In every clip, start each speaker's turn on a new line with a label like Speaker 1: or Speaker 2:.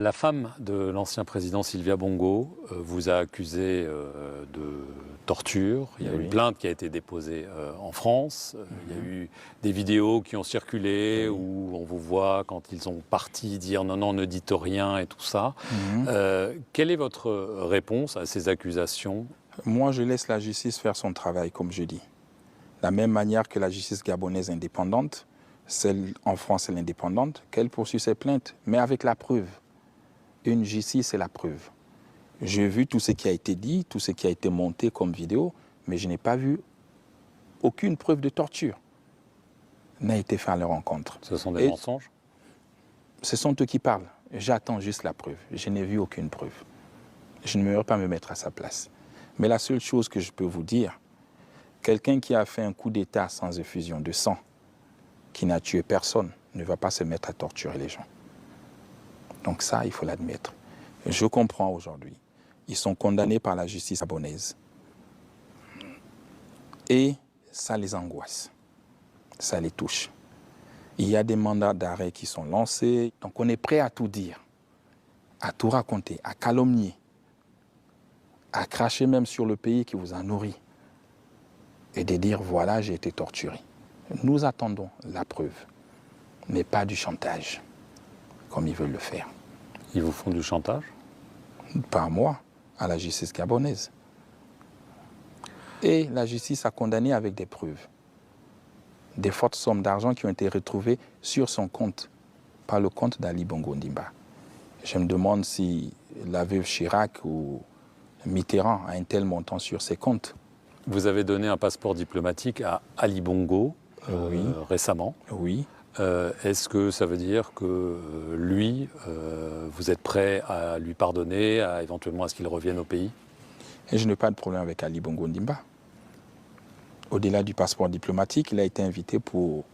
Speaker 1: La femme de l'ancien président Sylvia Bongo vous a accusé de torture. Il y a une plainte qui a été déposée en France. Il y a eu des vidéos qui ont circulé où on vous voit quand ils sont partis dire non, non, ne dites rien et tout ça. Quelle est votre réponse à ces accusations?
Speaker 2: Moi, je laisse la justice faire son travail, comme je dis. De la même manière que la justice gabonaise est indépendante, celle en France est indépendante, qu'elle poursuit ses plaintes, mais avec la preuve. Une justice, c'est la preuve. J'ai vu tout ce qui a été dit, tout ce qui a été monté comme vidéo, mais je n'ai pas vu aucune preuve de torture n'a été faite à leur rencontre.
Speaker 1: Ce sont des mensonges?
Speaker 2: Ce sont eux qui parlent. J'attends juste la preuve. Je n'ai vu aucune preuve. Je ne me pas me mettre à sa place. Mais la seule chose que je peux vous dire, quelqu'un qui a fait un coup d'État sans effusion de sang, qui n'a tué personne, ne va pas se mettre à torturer les gens. Donc ça, il faut l'admettre. Je comprends aujourd'hui. Ils sont condamnés par la justice gabonaise. Et ça les angoisse. Ça les touche. Il y a des mandats d'arrêt qui sont lancés. Donc on est prêt à tout dire, à tout raconter, à calomnier, à cracher même sur le pays qui vous a nourri. Et de dire, voilà, j'ai été torturé. Nous attendons la preuve, mais pas du chantage, comme ils veulent le faire.
Speaker 1: Ils vous font du chantage?
Speaker 2: Pas à moi, à la justice gabonaise. Et la justice a condamné avec des preuves. Des fortes sommes d'argent qui ont été retrouvées sur son compte, par le compte d'Ali Bongo Ondimba. Je me demande si la veuve Chirac ou Mitterrand a un tel montant sur ses comptes.
Speaker 1: Vous avez donné un passeport diplomatique à Ali Bongo récemment.
Speaker 2: Oui.
Speaker 1: Est-ce que ça veut dire que lui, vous êtes prêt à lui pardonner, éventuellement à ce qu'il revienne au pays?
Speaker 2: Et je n'ai pas de problème avec Ali Bongo Ondimba. Au-delà du passeport diplomatique, il a été invité pour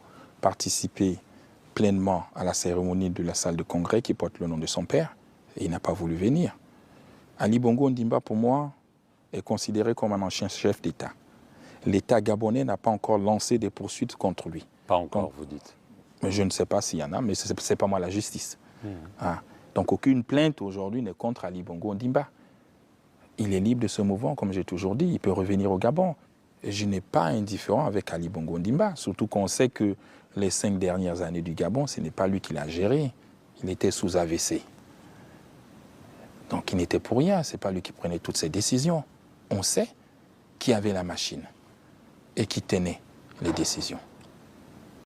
Speaker 2: participer pleinement à la cérémonie de la salle de congrès qui porte le nom de son père, et il n'a pas voulu venir. Ali Bongo Ondimba, pour moi, est considéré comme un ancien chef d'État. L'État gabonais n'a pas encore lancé des poursuites contre lui.
Speaker 1: Pas encore, vous dites?
Speaker 2: Mais je ne sais pas s'il y en a, mais ce n'est pas moi la justice. Donc aucune plainte aujourd'hui n'est contre Ali Bongo Ondimba. Il est libre de se mouvoir, comme j'ai toujours dit, il peut revenir au Gabon. Et je n'ai pas indifférent avec Ali Bongo Ondimba, surtout qu'on sait que les 5 dernières années du Gabon, ce n'est pas lui qui l'a géré. Il était sous AVC. Donc il n'était pour rien, ce n'est pas lui qui prenait toutes ces décisions. On sait qui avait la machine et qui tenait les décisions.